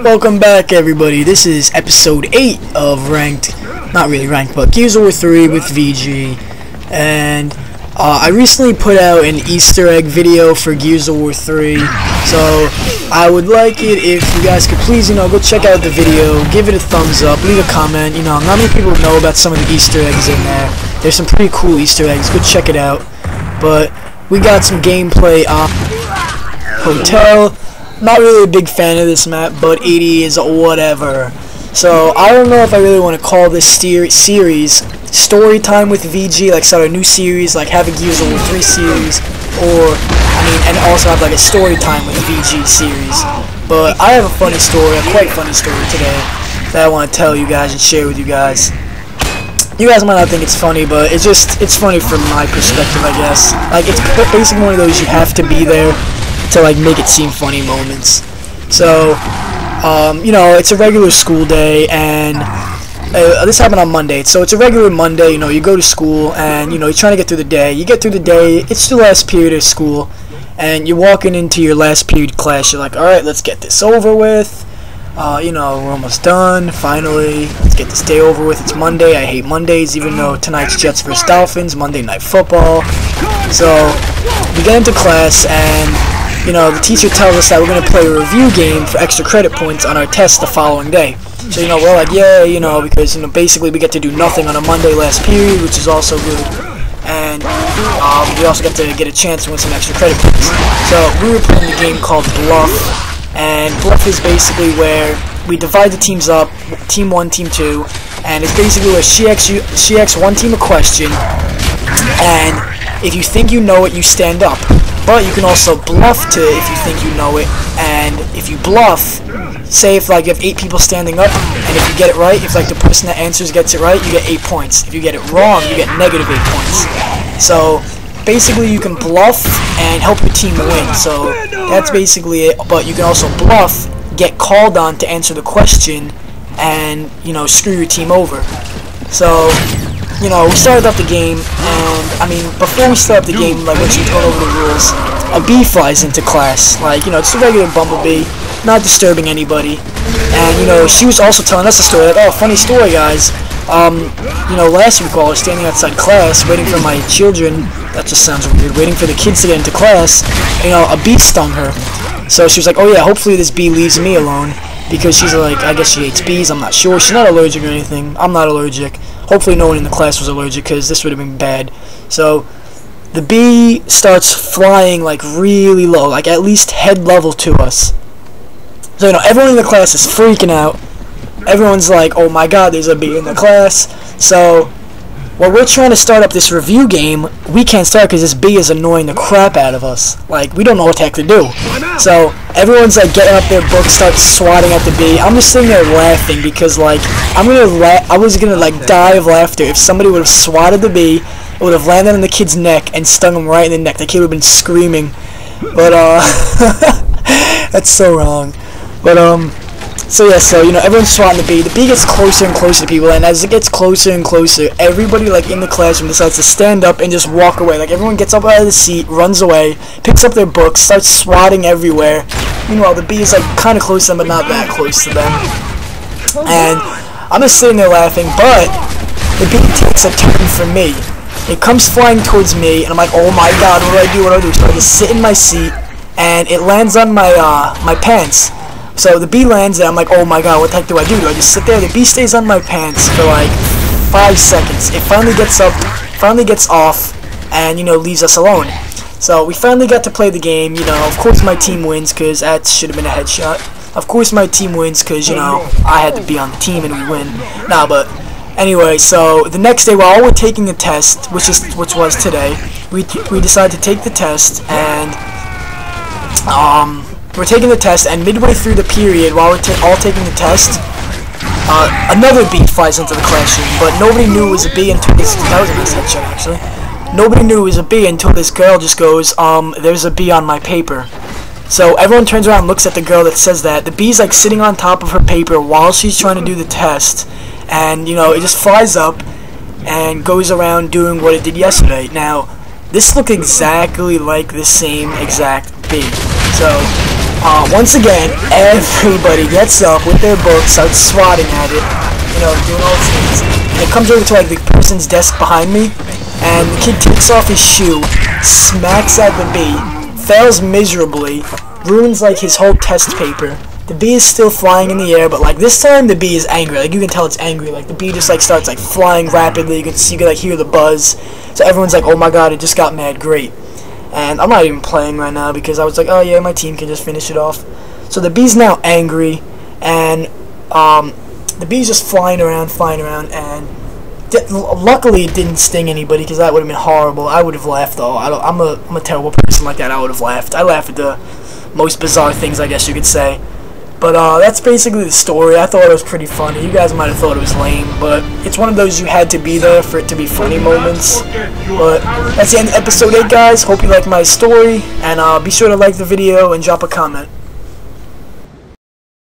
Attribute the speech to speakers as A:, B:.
A: Welcome back, everybody. This is episode 8 of Ranked, not really Ranked, but GoW3 with VG. And I recently put out an Easter egg video for GoW3, so I would like it if you guys could please, go check out the video, give it a thumbs up, leave a comment. Not many people know about some of the Easter eggs in there. There's some pretty cool Easter eggs. Go check it out. But we got some gameplay on Hotel. Not really a big fan of this map, but 80 is whatever. So I don't know if I really want to call this series Story Time with VG, like start a new series, like have a GoW3 series, or and also have like a Story Time with VG series. But I have a funny story, a quite funny story today that I want to tell you guys and share with you guys. You guys might not think it's funny, but it's funny from my perspective, I guess. Like, it's basically one of those you have to be there to like make it seem funny moments. So it's a regular school day, and this happened on Monday. So it's a regular Monday. You go to school, and you're trying to get through the day. You get through the day. It's the last period of school, and you're walking into your last period class. You're like, all right, let's get this over with. We're almost done. Finally, let's get this day over with. It's Monday. I hate Mondays, even though tonight's Jets vs. Dolphins, Monday Night Football. So we get into class, and the teacher tells us that we're going to play a review game for extra credit points on our test the following day. So, we're like, yeah, because, basically we get to do nothing on a Monday last period, which is also good. And we also get to get a chance to win some extra credit points. So, we were playing a game called Bluff. And Bluff is basically where we divide the teams up, Team 1, Team 2. And it's basically where she asks one team a question. And if you think you know it, you stand up. But you can also bluff to if you think you know it, and if you bluff, say if you have 8 people standing up, and if you get it right, if the person that answers gets it right, you get 8 points. If you get it wrong, you get negative 8 points. So basically you can bluff and help your team win. So that's basically it. But you can also bluff, get called on to answer the question, and screw your team over. So we started up the game, and before we start up the game, once you turn over the rules, a bee flies into class. It's a regular bumblebee, not disturbing anybody. And she was also telling us a story. Like, oh, funny story, guys. Last week while I was standing outside class waiting for my children, that just sounds weird, waiting for the kids to get into class, a bee stung her. So she was like, oh yeah, hopefully this bee leaves me alone, because she's like, I guess she hates bees, I'm not sure. She's not allergic or anything. I'm not allergic. Hopefully no one in the class was allergic, because this would have been bad. So the bee starts flying really low, at least head level to us. So everyone in the class is freaking out. Everyone's like, oh my god, there's a bee in the class. So while we're trying to start up this review game, we can't start because this bee is annoying the crap out of us. We don't know what the heck to do. So everyone's getting up their books, start swatting at the bee. I'm just sitting there laughing because I was gonna die of laughter if somebody would have swatted the bee. It would have landed on the kid's neck and stung him right in the neck. The kid would have been screaming. But that's so wrong. But so everyone's swatting the bee. The bee gets closer and closer to people, and as it gets closer and closer, everybody in the classroom decides to stand up and just walk away. Everyone gets up out of the seat, runs away, picks up their books, starts swatting everywhere. Meanwhile, the bee is kind of close to them, but not that close to them. And I'm just sitting there laughing, but the bee takes a turn for me. It comes flying towards me, and I'm like, oh my god, what do I do? What do I do? So I just sit in my seat, and it lands on my my pants. So the bee lands there, I'm like, oh my god, what the heck do I do? Do I just sit there? The bee stays on my pants for 5 seconds. It finally gets up, finally gets off, and, leaves us alone. So we finally got to play the game. Of course my team wins, because that should have been a headshot. Of course my team wins, because, I had to be on the team and we win. Nah, but anyway, so the next day while we're taking the test, which was today, we decided to take the test, and, we're taking the test, and midway through the period, while we're all taking the test, another bee flies into the classroom, but nobody knew it was a bee until that was a nice headshot, actually. Nobody knew it was a bee until this girl just goes, there's a bee on my paper. So everyone turns around and looks at the girl that says that. The bee's sitting on top of her paper while she's trying to do the test, and, it just flies up and goes around doing what it did yesterday. Now, this looked exactly like the same exact bee. So Once again, everybody gets up with their book, starts swatting at it, you know, doing all these things. And it comes over to like the person's desk behind me, and the kid takes off his shoe, smacks at the bee, fails miserably, ruins like his whole test paper. The bee is still flying in the air, but like this time the bee is angry. Like you can tell it's angry. Like the bee just like starts like flying rapidly. You can like hear the buzz. So everyone's like, oh my god, it just got mad. Great. And I'm not even playing right now because I was like, oh yeah, my team can just finish it off. So the bee's now angry, and the bee's just flying around, and luckily it didn't sting anybody because that would have been horrible. I would have laughed though. I'm a terrible person like that. I would have laughed. I laugh at the most bizarre things, I guess you could say. But that's basically the story. I thought it was pretty funny. You guys might have thought it was lame, but it's one of those you had to be there for it to be funny moments. But that's the end of episode 8, guys. Hope you like my story, and be sure to like the video and drop a comment.